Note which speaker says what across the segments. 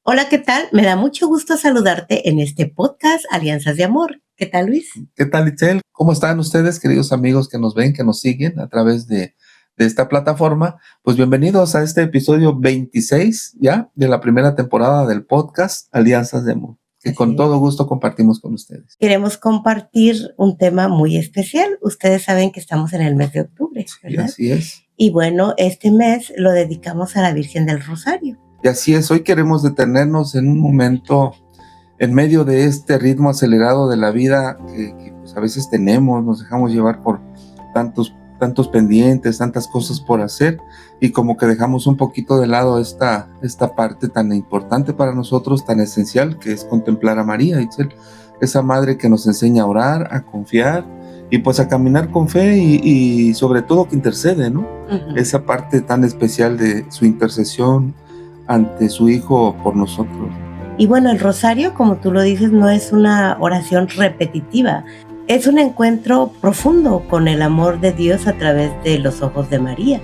Speaker 1: Hola, ¿qué tal? Me da mucho gusto saludarte en este podcast Alianzas de Amor. ¿Qué tal, Luis?
Speaker 2: ¿Qué tal, Itzel? ¿Cómo están ustedes, queridos amigos que nos ven, que nos siguen a través de esta plataforma? Pues bienvenidos a este episodio 26 ya de la primera temporada del podcast Alianzas de Amor, que
Speaker 1: Así
Speaker 2: con
Speaker 1: es.
Speaker 2: todo gusto compartimos con ustedes.
Speaker 1: Queremos compartir un tema muy especial. Ustedes saben que estamos en el mes de octubre,
Speaker 2: Sí,
Speaker 1: ¿verdad?
Speaker 2: así es.
Speaker 1: Y bueno, este mes lo dedicamos a la Virgen del Rosario.
Speaker 2: Y así es, hoy queremos detenernos en un momento en medio de este ritmo acelerado de la vida que pues a veces tenemos, nos dejamos llevar por tantos pendientes, tantas cosas por hacer, y como que dejamos un poquito de lado esta parte tan importante para nosotros, tan esencial, que es contemplar a María, Itzel, esa madre que nos enseña a orar, a confiar y pues a caminar con fe y sobre todo que intercede, ¿no? Esa parte tan especial de su intercesión ante su Hijo por nosotros.
Speaker 1: Y bueno, el rosario, como tú lo dices, no es una oración repetitiva. Es un encuentro profundo con el amor de Dios a través de los ojos de María.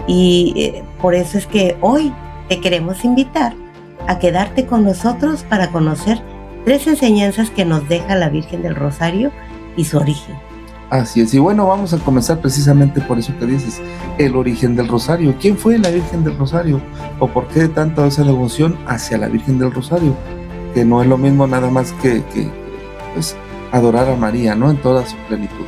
Speaker 1: Y por eso es que hoy te queremos invitar a quedarte con nosotros para conocer 3 enseñanzas que nos deja la Virgen del Rosario y su origen.
Speaker 2: Así es, y bueno, vamos a comenzar precisamente por eso que dices, el origen del Rosario. ¿Quién fue la Virgen del Rosario? ¿O por qué tanta esa devoción hacia la Virgen del Rosario? Que no es lo mismo nada más que pues, adorar a María, ¿no? En toda su plenitud.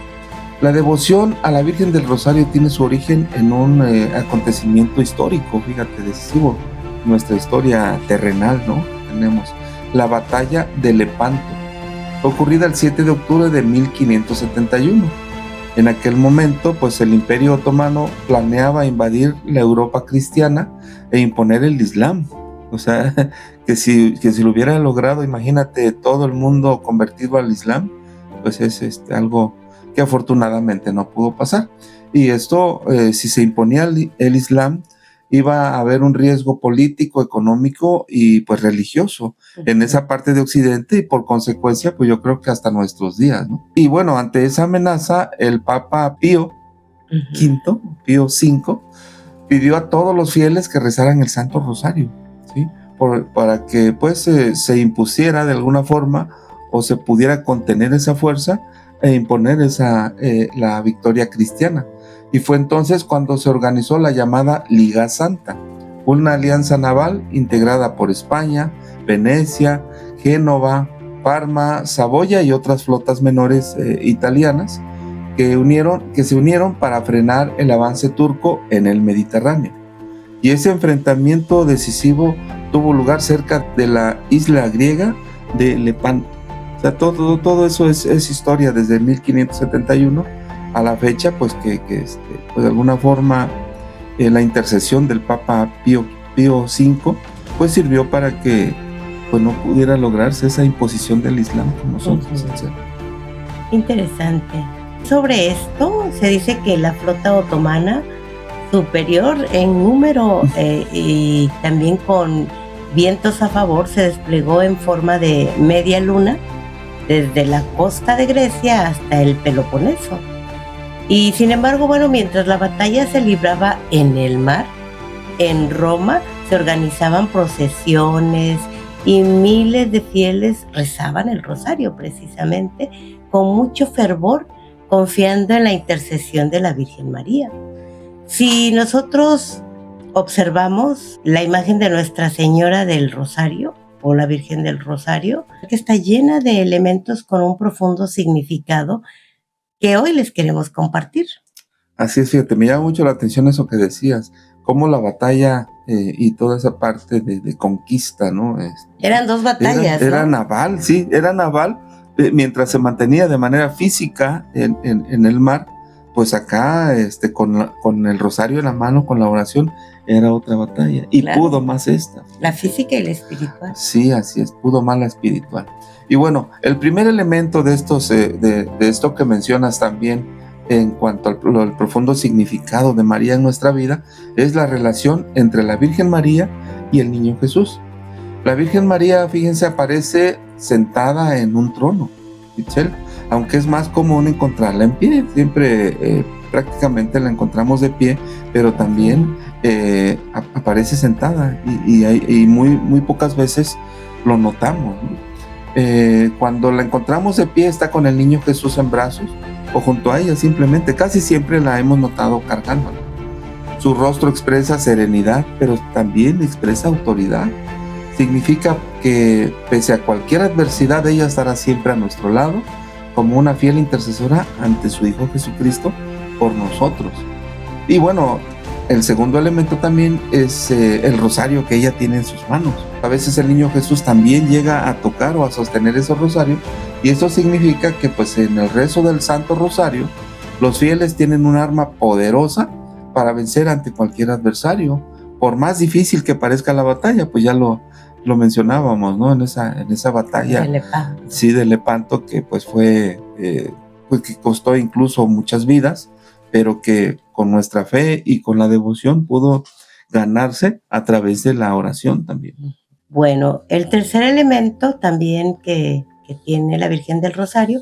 Speaker 2: La devoción a la Virgen del Rosario tiene su origen en un acontecimiento histórico, fíjate, decisivo, nuestra historia terrenal, ¿no? Tenemos la batalla de Lepanto, ocurrida el 7 de octubre de 1571. En aquel momento, pues el Imperio Otomano planeaba invadir la Europa cristiana e imponer el Islam. O sea, que si lo hubiera logrado, imagínate, todo el mundo convertido al Islam, pues es algo que afortunadamente no pudo pasar. Y esto, si se imponía el Islam, iba a haber un riesgo político, económico y pues religioso en esa parte de Occidente y por consecuencia pues yo creo que hasta nuestros días, ¿no? Y bueno, ante esa amenaza el Papa Pío V pidió a todos los fieles que rezaran el Santo Rosario, ¿sí? Para que pues se impusiera de alguna forma o se pudiera contener esa fuerza e imponer la victoria cristiana. Y fue entonces cuando se organizó la llamada Liga Santa, una alianza naval integrada por España, Venecia, Génova, Parma, Saboya y otras flotas menores italianas que se unieron para frenar el avance turco en el Mediterráneo. Y ese enfrentamiento decisivo tuvo lugar cerca de la isla griega de Lepanto. O sea, todo eso es historia desde 1571 a la fecha, pues que pues de alguna forma la intercesión del Papa Pío V pues sirvió para que pues no pudiera lograrse esa imposición del Islam con nosotros.
Speaker 1: Interesante. Sobre esto se dice que la flota otomana, superior en número y también con vientos a favor, se desplegó en forma de media luna desde la costa de Grecia hasta el Peloponeso. Y sin embargo, bueno, mientras la batalla se libraba en el mar, en Roma se organizaban procesiones y miles de fieles rezaban el rosario precisamente con mucho fervor, confiando en la intercesión de la Virgen María. Si nosotros observamos la imagen de Nuestra Señora del Rosario o la Virgen del Rosario, que está llena de elementos con un profundo significado que hoy les queremos compartir.
Speaker 2: Así es, fíjate, me llama mucho la atención eso que decías, cómo la batalla y toda esa parte de conquista, ¿no?
Speaker 1: Eran 2 batallas,
Speaker 2: era
Speaker 1: ¿no?
Speaker 2: naval, sí, era naval, mientras se mantenía de manera física en el mar, pues acá con el rosario en la mano, con la oración, era otra batalla, y
Speaker 1: claro,
Speaker 2: pudo más esta.
Speaker 1: La física y la espiritual.
Speaker 2: Sí, así es, pudo más la espiritual. Y bueno, el primer elemento de esto que mencionas también en cuanto al profundo significado de María en nuestra vida es la relación entre la Virgen María y el Niño Jesús. La Virgen María, fíjense, aparece sentada en un trono, Michelle, aunque es más común encontrarla en pie, siempre prácticamente la encontramos de pie, pero también aparece sentada y muy pocas veces lo notamos, ¿no? Cuando la encontramos de pie, está con el niño Jesús en brazos o junto a ella simplemente. Casi siempre la hemos notado cargándola. Su rostro expresa serenidad, pero también expresa autoridad. Significa que pese a cualquier adversidad, ella estará siempre a nuestro lado como una fiel intercesora ante su Hijo Jesucristo por nosotros. Y bueno, el segundo elemento también es el rosario que ella tiene en sus manos. A veces el niño Jesús también llega a tocar o a sostener ese rosario, y eso significa que pues en el rezo del Santo Rosario los fieles tienen un arma poderosa para vencer ante cualquier adversario. Por más difícil que parezca la batalla, pues ya lo mencionábamos, ¿no? En esa batalla de Lepanto, que pues fue pues que costó incluso muchas vidas, pero que con nuestra fe y con la devoción pudo ganarse a través de la oración también.
Speaker 1: Bueno, el tercer elemento también que tiene la Virgen del Rosario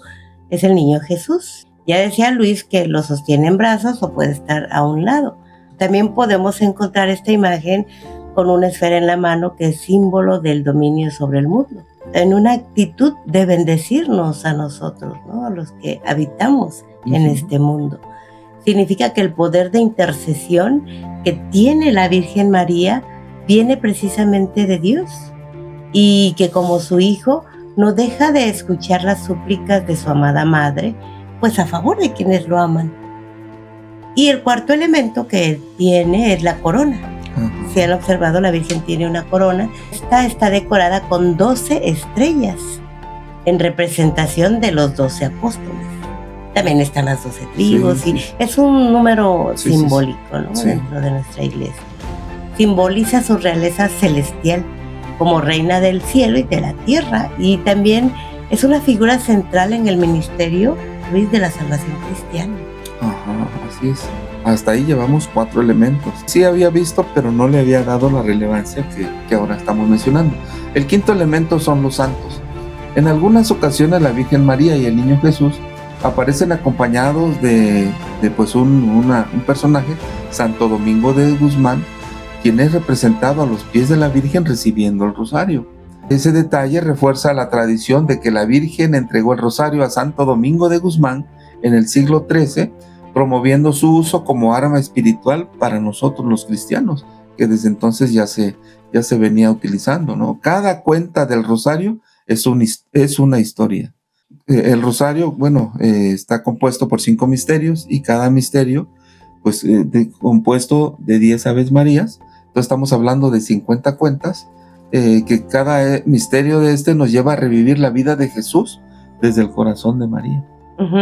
Speaker 1: es el niño Jesús. Ya decía Luis que lo sostiene en brazos o puede estar a un lado. También podemos encontrar esta imagen con una esfera en la mano que es símbolo del dominio sobre el mundo, en una actitud de bendecirnos a nosotros, ¿no? A los que habitamos en este mundo. Significa que el poder de intercesión que tiene la Virgen María viene precisamente de Dios, y que como su Hijo no deja de escuchar las súplicas de su amada Madre, pues a favor de quienes lo aman. Y el cuarto elemento que tiene es la corona. Si han observado, la Virgen tiene una corona. Esta está decorada con 12 estrellas en representación de los 12 apóstoles. También están las 12 tribus, y es un número simbólico, ¿no? Dentro de nuestra iglesia. Simboliza su realeza celestial como reina del cielo y de la tierra, y también es una figura central en el ministerio, Luis, de la salvación cristiana.
Speaker 2: Ajá, así es. Hasta ahí llevamos 4 elementos. Sí había visto, pero no le había dado la relevancia que ahora estamos mencionando. El quinto elemento son los santos. En algunas ocasiones la Virgen María y el Niño Jesús aparecen acompañados de pues un personaje, Santo Domingo de Guzmán, quien es representado a los pies de la Virgen recibiendo el rosario. Ese detalle refuerza la tradición de que la Virgen entregó el rosario a Santo Domingo de Guzmán en el siglo XIII, promoviendo su uso como arma espiritual para nosotros los cristianos, que desde entonces ya se venía utilizando, ¿no? Cada cuenta del rosario es una historia. El rosario, bueno, está compuesto por 5 misterios, y cada misterio, pues, compuesto de 10 Aves Marías. Entonces estamos hablando de 50 cuentas, que cada misterio de nos lleva a revivir la vida de Jesús desde el corazón de María.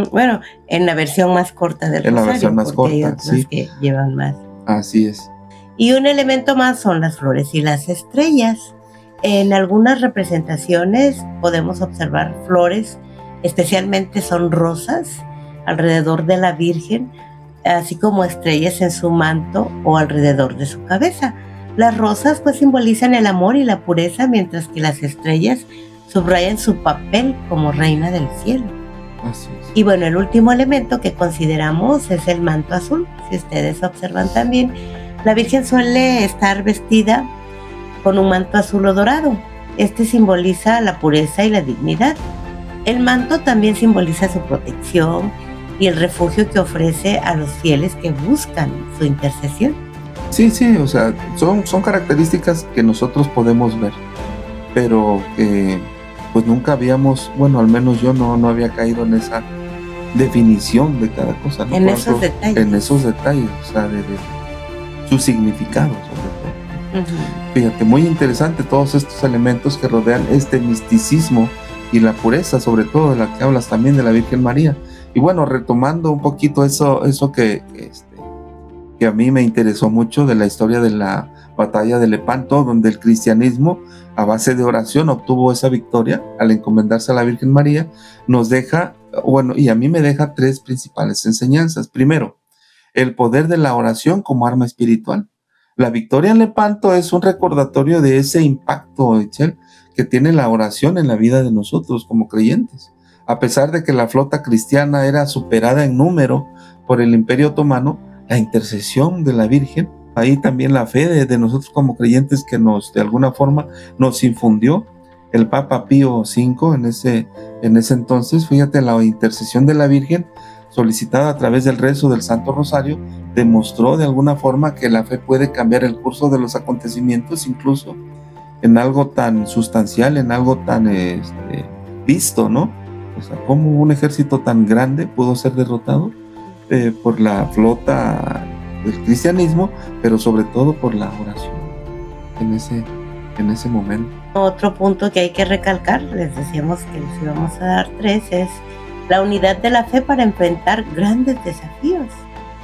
Speaker 1: Bueno, en la versión más corta del rosario. En la versión más corta, hay otras que llevan más.
Speaker 2: Así es.
Speaker 1: Y un elemento más son las flores y las estrellas. En algunas representaciones podemos observar flores, especialmente son rosas, alrededor de la Virgen, así como estrellas en su manto o alrededor de su cabeza. Las rosas pues simbolizan el amor y la pureza, mientras que las estrellas subrayan su papel como reina del cielo.
Speaker 2: Así es.
Speaker 1: Y bueno, el último elemento que consideramos es el manto azul. Si ustedes observan también, la Virgen suele estar vestida con un manto azul o dorado. Este simboliza la pureza y la dignidad. El manto también simboliza su protección y el refugio que ofrece a los fieles que buscan su intercesión.
Speaker 2: Sí, o sea, son características que nosotros podemos ver, pero pues nunca habíamos, bueno, al menos yo no había caído en esa definición de cada cosa, ¿no?
Speaker 1: En esos detalles.
Speaker 2: En esos detalles, o sea, de su significado, sobre todo. Fíjate, muy interesante todos estos elementos que rodean este misticismo y la pureza, sobre todo de la que hablas también de la Virgen María. Y bueno, retomando un poquito eso que a mí me interesó mucho de la historia de la batalla de Lepanto, donde el cristianismo a base de oración obtuvo esa victoria al encomendarse a la Virgen María, nos deja, bueno, y a mí me deja 3 principales enseñanzas. Primero, el poder de la oración como arma espiritual. La victoria en Lepanto es un recordatorio de ese impacto, Itzel, que tiene la oración en la vida de nosotros como creyentes. A pesar de que la flota cristiana era superada en número por el Imperio Otomano, la intercesión de la Virgen ahí también la fe de nosotros como creyentes que de alguna forma nos infundió el Papa Pío V en ese entonces. Fíjate, la intercesión de la Virgen solicitada a través del rezo del Santo Rosario demostró de alguna forma que la fe puede cambiar el curso de los acontecimientos, incluso en algo tan sustancial, en algo tan visto, ¿no? O sea, cómo un ejército tan grande pudo ser derrotado por la flota del cristianismo, pero sobre todo por la oración en ese momento.
Speaker 1: Otro punto que hay que recalcar, les decíamos que les íbamos a dar 3, es la unidad de la fe para enfrentar grandes desafíos.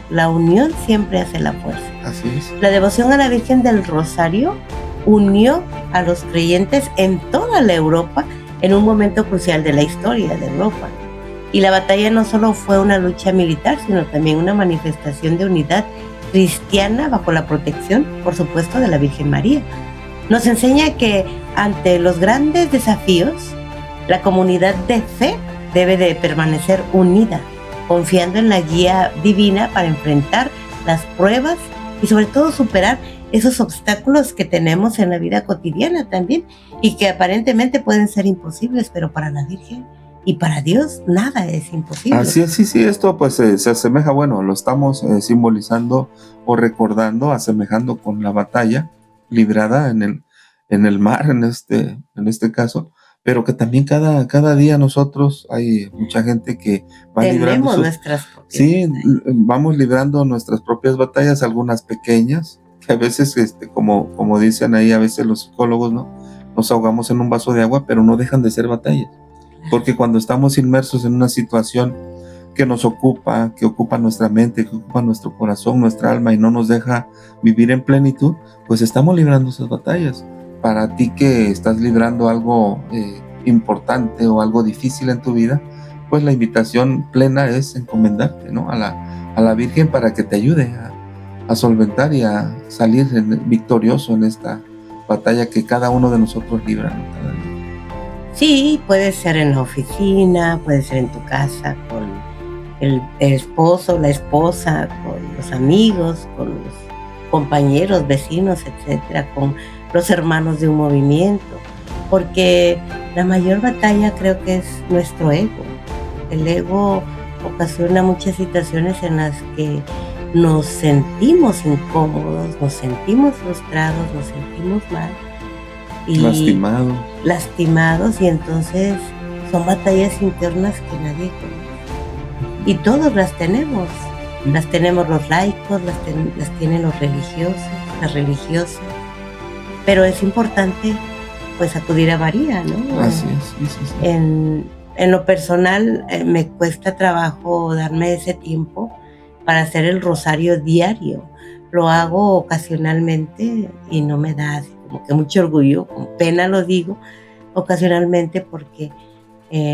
Speaker 1: La unión siempre hace la fuerza.
Speaker 2: Así es.
Speaker 1: La devoción a la Virgen del Rosario unió a los creyentes en toda la Europa en un momento crucial de la historia de Europa. Y la batalla no solo fue una lucha militar, sino también una manifestación de unidad cristiana bajo la protección, por supuesto, de la Virgen María. Nos enseña que ante los grandes desafíos, la comunidad de fe debe de permanecer unida, confiando en la guía divina para enfrentar las pruebas y sobre todo superar esos obstáculos que tenemos en la vida cotidiana también y que aparentemente pueden ser imposibles, pero para la Virgen y para Dios nada es imposible.
Speaker 2: Así es, sí, esto pues se asemeja, bueno, lo estamos simbolizando o recordando, asemejando con la batalla librada en el mar, en este caso, pero que también cada día nosotros, hay mucha gente que va librando
Speaker 1: nuestras propias
Speaker 2: batallas. Vamos librando nuestras propias batallas, algunas pequeñas, que a veces, como dicen ahí a veces los psicólogos, ¿no? Nos ahogamos en un vaso de agua, pero no dejan de ser batallas, porque cuando estamos inmersos en una situación que nos ocupa, que ocupa nuestra mente, que ocupa nuestro corazón, nuestra alma y no nos deja vivir en plenitud, pues estamos librando esas batallas. Para ti que estás librando algo importante o algo difícil en tu vida, pues la invitación plena es encomendarte, ¿no? a la Virgen para que te ayude a solventar y a salir victorioso en esta batalla que cada uno de nosotros libra, ¿no? Cada día.
Speaker 1: Sí, puede ser en la oficina, puede ser en tu casa, con el esposo, la esposa, con los amigos, con los compañeros, vecinos, etcétera, con los hermanos de un movimiento, porque la mayor batalla creo que es nuestro ego. El ego ocasiona muchas situaciones en las que nos sentimos incómodos, nos sentimos frustrados, nos sentimos mal y lastimados, y entonces son batallas internas que nadie conoce. Y todos las tenemos los laicos, las tienen los religiosos, las religiosas, pero es importante pues acudir a María, ¿no?
Speaker 2: Así es, sí.
Speaker 1: En lo personal me cuesta trabajo darme ese tiempo para hacer el rosario diario. Lo hago ocasionalmente y no me da así como que mucho orgullo, con pena lo digo, ocasionalmente porque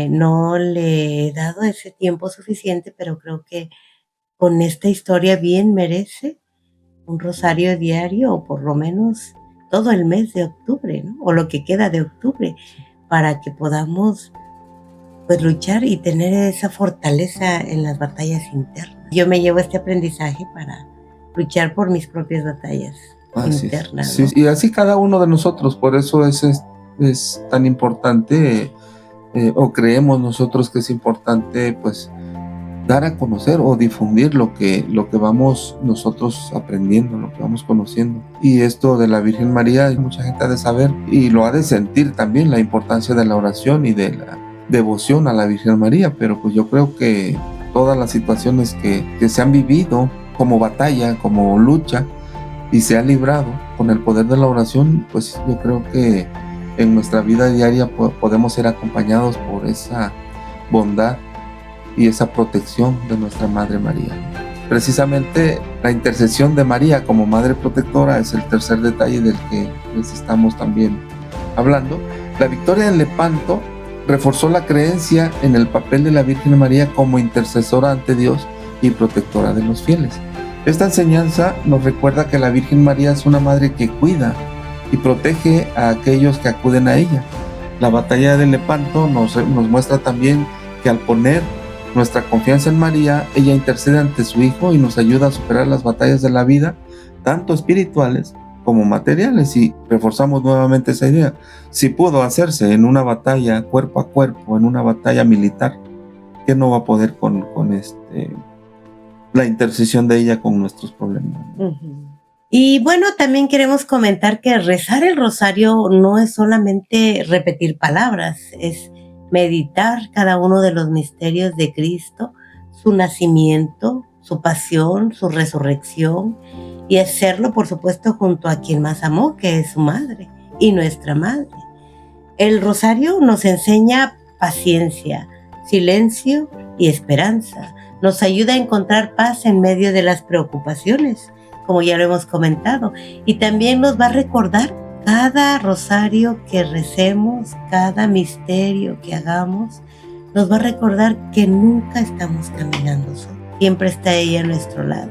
Speaker 1: no le he dado ese tiempo suficiente, pero creo que con esta historia bien merece un rosario diario, o por lo menos todo el mes de octubre, ¿no? O lo que queda de octubre, para que podamos pues luchar y tener esa fortaleza en las batallas internas. Yo me llevo este aprendizaje para luchar por mis propias batallas internas, ¿no?
Speaker 2: Sí, y así cada uno de nosotros, por eso es tan importante, o creemos nosotros que es importante, pues, dar a conocer o difundir lo que vamos nosotros aprendiendo, lo que vamos conociendo. Y esto de la Virgen María, mucha gente ha de saber y lo ha de sentir también, la importancia de la oración y de la devoción a la Virgen María, pero pues yo creo que todas las situaciones que se han vivido como batalla, como lucha, y se ha librado con el poder de la oración, pues yo creo que en nuestra vida diaria podemos ser acompañados por esa bondad y esa protección de nuestra Madre María. Precisamente la intercesión de María como Madre Protectora es el tercer detalle del que les estamos también hablando. La victoria en Lepanto reforzó la creencia en el papel de la Virgen María como intercesora ante Dios y protectora de los fieles. Esta enseñanza nos recuerda que la Virgen María es una madre que cuida y protege a aquellos que acuden a ella. La batalla de Lepanto nos muestra también que al poner nuestra confianza en María, ella intercede ante su Hijo y nos ayuda a superar las batallas de la vida tanto espirituales como materiales. Y reforzamos nuevamente esa idea. Si pudo hacerse en una batalla cuerpo a cuerpo, en una batalla militar, ¿qué no va a poder con la intercesión de ella con nuestros problemas?
Speaker 1: Y bueno, también queremos comentar que rezar el rosario no es solamente repetir palabras, es meditar cada uno de los misterios de Cristo, su nacimiento, su pasión, su resurrección, y hacerlo, por supuesto, junto a quien más amó, que es su madre y nuestra madre. El rosario nos enseña paciencia, silencio y esperanza. Nos ayuda a encontrar paz en medio de las preocupaciones, como ya lo hemos comentado, y también nos va a recordar cada rosario que recemos, cada misterio que hagamos, nos va a recordar que nunca estamos caminando solos. Siempre está ella a nuestro lado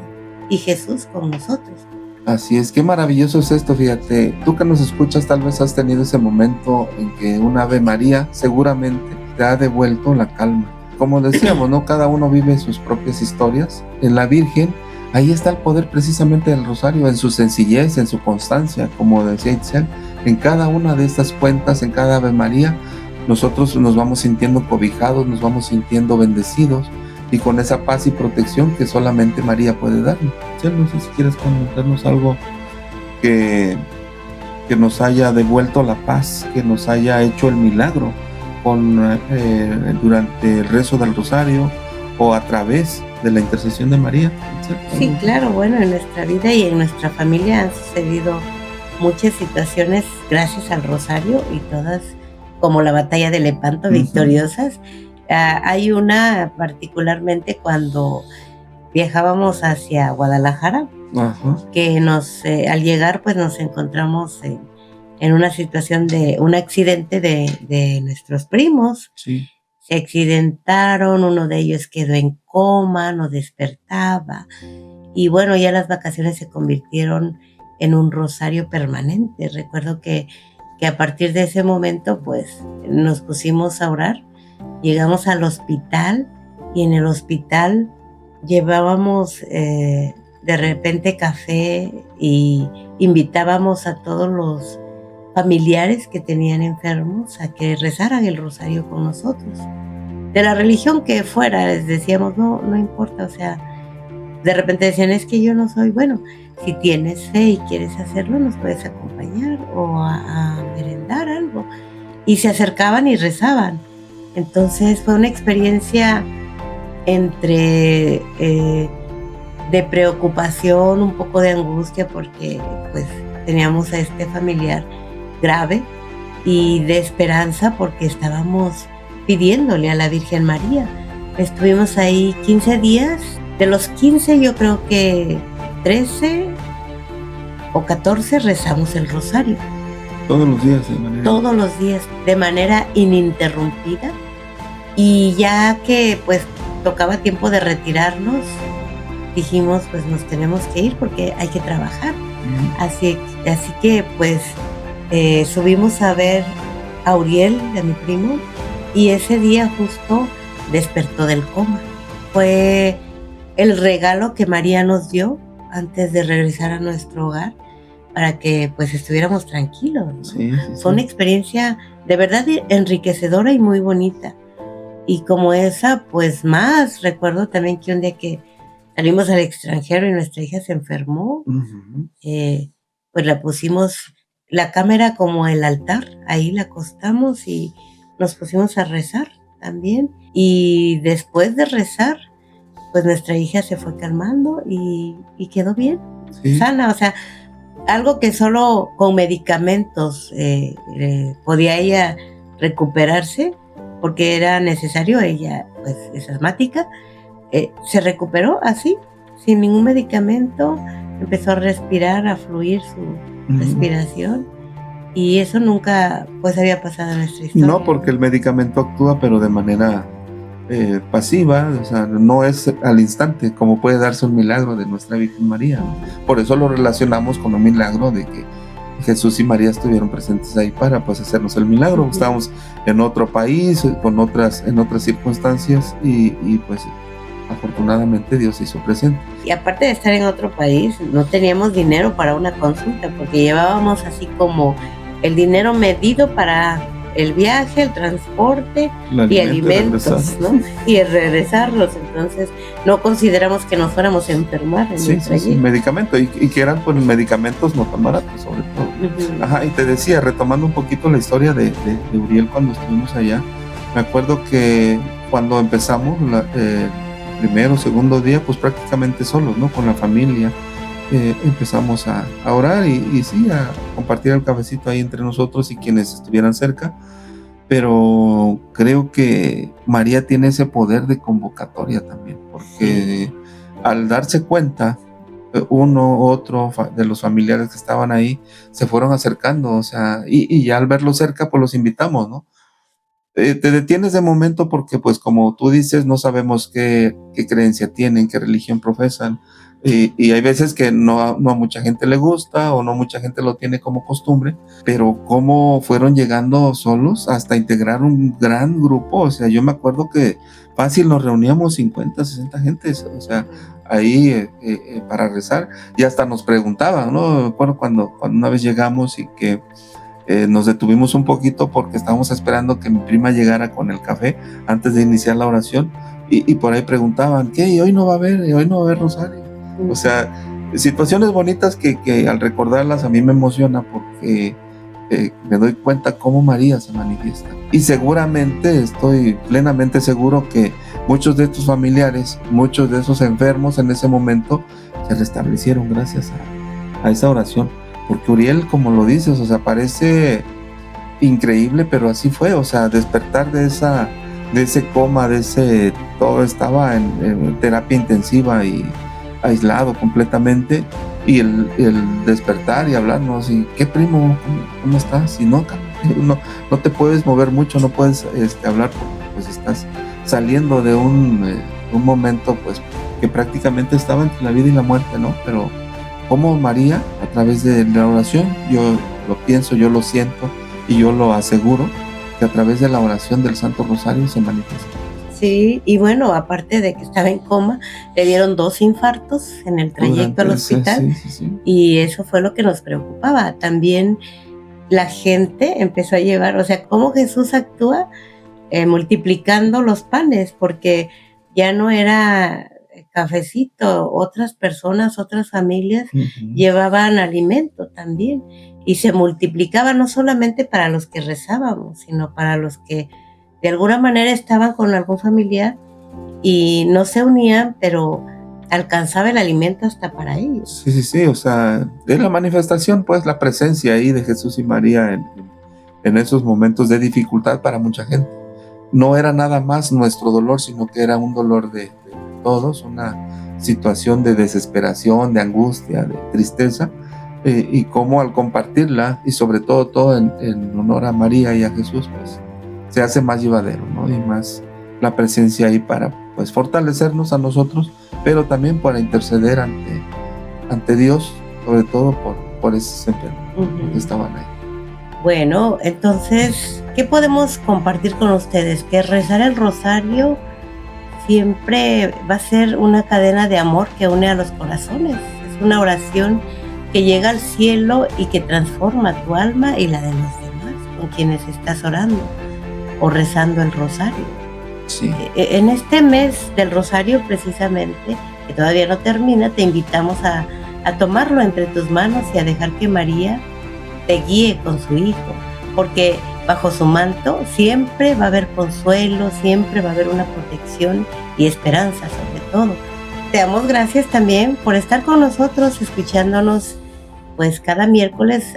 Speaker 1: y Jesús con nosotros.
Speaker 2: Así es, qué maravilloso es esto, fíjate. Tú que nos escuchas tal vez has tenido ese momento en que una Ave María seguramente te ha devuelto la calma. Como decíamos, ¿no? Cada uno vive sus propias historias. En la Virgen, ahí está el poder precisamente del rosario, en su sencillez, en su constancia, como decía Itzel. En cada una de estas cuentas, en cada Ave María, nosotros nos vamos sintiendo cobijados, nos vamos sintiendo bendecidos, y con esa paz y protección que solamente María puede darnos. Itzel, no sé si quieres comentarnos algo que nos haya devuelto la paz, que nos haya hecho el milagro durante el rezo del rosario o a través de la intercesión de María.
Speaker 1: Sí, claro, bueno, en nuestra vida y en nuestra familia han sucedido muchas situaciones gracias al rosario, y todas, como la batalla de Lepanto, victoriosas. Hay una particularmente cuando viajábamos hacia Guadalajara, que al llegar pues nos encontramos en una situación de un accidente de nuestros primos.
Speaker 2: Sí.
Speaker 1: Se accidentaron, uno de ellos quedó en coma, no despertaba, y bueno, ya las vacaciones se convirtieron en un rosario permanente. Recuerdo que a partir de ese momento pues nos pusimos a orar. Llegamos al hospital y en el hospital llevábamos de repente café y invitábamos a todos los familiares que tenían enfermos a que rezaran el rosario con nosotros. De la religión que fuera, les decíamos, no importa, o sea, de repente decían, es que yo no soy, bueno, si tienes fe y quieres hacerlo, nos puedes acompañar o a merendar algo. Y se acercaban y rezaban. Entonces fue una experiencia entre de preocupación, un poco de angustia, porque pues teníamos a este familiar grave, y de esperanza porque estábamos pidiéndole a la Virgen María. Estuvimos ahí 15 días, de los 15 yo creo que 13 o 14 rezamos el rosario.
Speaker 2: Todos los días
Speaker 1: de manera ininterrumpida. Y ya que pues tocaba tiempo de retirarnos, dijimos pues nos tenemos que ir porque hay que trabajar. Así que pues subimos a ver a Uriel, de mi primo, y ese día justo despertó del coma. Fue el regalo que María nos dio antes de regresar a nuestro hogar, para que pues estuviéramos tranquilos, ¿no?
Speaker 2: Sí.
Speaker 1: Fue una experiencia de verdad enriquecedora y muy bonita. Y como esa, pues más, recuerdo también que un día que salimos al extranjero y nuestra hija se enfermó, pues la pusimos, la cámara como el altar, ahí la acostamos y nos pusimos a rezar también. Y después de rezar, pues nuestra hija se fue calmando y quedó bien, sana, o sea, algo que solo con medicamentos podía ella recuperarse, porque era necesario, ella pues es asmática, se recuperó así, sin ningún medicamento, empezó a respirar, a fluir su respiración, y eso nunca pues había pasado en nuestra historia.
Speaker 2: No, porque el medicamento actúa pero de manera pasiva, o sea, no es al instante como puede darse un milagro de nuestra Virgen María. Por eso lo relacionamos con un milagro de que Jesús y María estuvieron presentes ahí para pues hacernos el milagro. Estábamos en otro país, en otras circunstancias, y pues afortunadamente Dios se hizo presente.
Speaker 1: Y aparte de estar en otro país, no teníamos dinero para una consulta, porque llevábamos así como el dinero medido para el viaje, el transporte y alimentos, ¿no? Y el regresarlos. Entonces, no consideramos que nos fuéramos a enfermar en el trayecto.
Speaker 2: Sí, medicamento, y que eran pues medicamentos no tan baratos, sobre todo. Ajá, y te decía, retomando un poquito la historia de Uriel cuando estuvimos allá, me acuerdo que cuando empezamos primero o segundo día, pues prácticamente solos, ¿no? Con la familia. Empezamos a orar y sí, a compartir el cafecito ahí entre nosotros y quienes estuvieran cerca, pero creo que María tiene ese poder de convocatoria también, porque al darse cuenta, uno u otro de los familiares que estaban ahí se fueron acercando, o sea, y ya al verlos cerca, pues los invitamos, ¿no? Te detienes de momento porque, pues, como tú dices, no sabemos qué creencia tienen, qué religión profesan, y hay veces que no a mucha gente le gusta o no mucha gente lo tiene como costumbre, pero cómo fueron llegando solos hasta integrar un gran grupo. O sea, yo me acuerdo que fácil nos reuníamos 50, 60 gentes, o sea, ahí para rezar, y hasta nos preguntaban, ¿no? Me acuerdo cuando una vez llegamos y que nos detuvimos un poquito porque estábamos esperando que mi prima llegara con el café antes de iniciar la oración, y por ahí preguntaban, ¿qué? ¿Y hoy no va a haber rosario? O sea, situaciones bonitas que al recordarlas a mí me emociona porque me doy cuenta cómo María se manifiesta. Y seguramente, estoy plenamente seguro que muchos de estos familiares, muchos de esos enfermos en ese momento se restablecieron gracias a esa oración. Porque Uriel, como lo dices, o sea, parece increíble, pero así fue. O sea, despertar de ese coma, todo estaba en terapia intensiva y aislado completamente, y el despertar y hablarnos, y ¿qué, primo? ¿Cómo estás? Y no te puedes mover mucho, no puedes hablar porque pues estás saliendo de un momento pues que prácticamente estaba entre la vida y la muerte, ¿no? Pero como María, a través de la oración, yo lo pienso, yo lo siento y yo lo aseguro, que a través de la oración del Santo Rosario se manifiesta.
Speaker 1: Sí, y bueno, aparte de que estaba en coma, le dieron 2 infartos en el trayecto al hospital, y eso fue lo que nos preocupaba. También la gente empezó a llevar, o sea, cómo Jesús actúa multiplicando los panes, porque ya no era cafecito, otras personas, otras familias llevaban alimento también, y se multiplicaba no solamente para los que rezábamos, sino para los que de alguna manera estaban con algún familiar y no se unían, pero alcanzaba el alimento hasta para ellos.
Speaker 2: Sí, o sea, es la manifestación, pues, la presencia ahí de Jesús y María en esos momentos de dificultad para mucha gente. No era nada más nuestro dolor, sino que era un dolor de todos, una situación de desesperación, de angustia, de tristeza, y cómo al compartirla, y sobre todo en honor a María y a Jesús, pues, se hace más llevadero, ¿no? Y más la presencia ahí para, pues, fortalecernos a nosotros, pero también para interceder ante Dios, sobre todo por esos enfermos que estaban ahí.
Speaker 1: Bueno, entonces, ¿qué podemos compartir con ustedes? Que rezar el rosario siempre va a ser una cadena de amor que une a los corazones. Es una oración que llega al cielo y que transforma tu alma y la de los demás con quienes estás orando o rezando el rosario.
Speaker 2: Sí.
Speaker 1: En este mes del rosario, precisamente, que todavía no termina, te invitamos a tomarlo entre tus manos y a dejar que María te guíe con su Hijo, porque bajo su manto siempre va a haber consuelo, siempre va a haber una protección y esperanza sobre todo. Te damos gracias también por estar con nosotros, escuchándonos pues cada miércoles.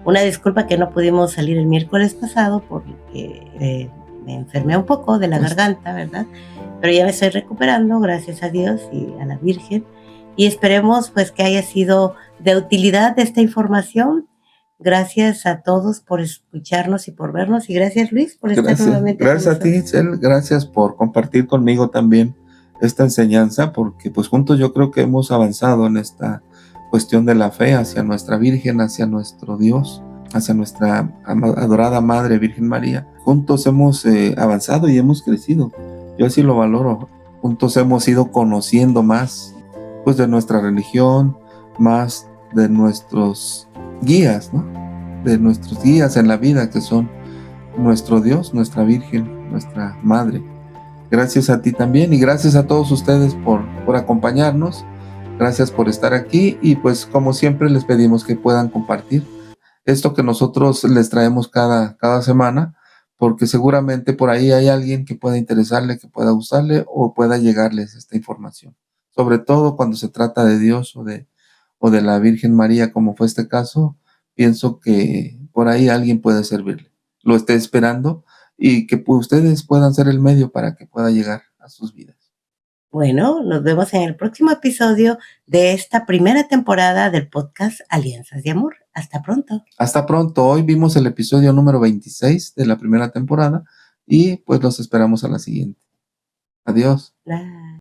Speaker 1: Una disculpa que no pudimos salir el miércoles pasado porque me enfermé un poco de la garganta, ¿verdad? Pero ya me estoy recuperando, gracias a Dios y a la Virgen, y esperemos pues que haya sido de utilidad esta información. Gracias a todos por escucharnos y por vernos, y gracias, Luis, por estar nuevamente con nosotros.
Speaker 2: Gracias a ti, Itzel, gracias por compartir conmigo también esta enseñanza, porque pues juntos yo creo que hemos avanzado en esta cuestión de la fe hacia nuestra Virgen, hacia nuestro Dios, hacia nuestra adorada Madre Virgen María. Juntos hemos avanzado y hemos crecido. Yo así lo valoro. juntos hemos ido conociendo más, pues, de nuestra religión, más de nuestros guías, ¿no? De nuestros guías en la vida, que son nuestro Dios, nuestra Virgen, nuestra Madre. Gracias a ti también y gracias a todos ustedes por acompañarnos. Gracias por estar aquí y pues como siempre les pedimos que puedan compartir esto que nosotros les traemos cada semana, porque seguramente por ahí hay alguien que pueda interesarle, que pueda gustarle o pueda llegarles esta información. Sobre todo cuando se trata de Dios o de la Virgen María, como fue este caso, pienso que por ahí alguien puede servirle. Lo esté esperando y que ustedes puedan ser el medio para que pueda llegar a sus vidas.
Speaker 1: Bueno, nos vemos en el próximo episodio de esta primera temporada del podcast Alianzas de Amor. Hasta pronto.
Speaker 2: Hasta pronto. Hoy vimos el episodio número 26 de la primera temporada y pues los esperamos a la siguiente. Adiós.
Speaker 1: Bye.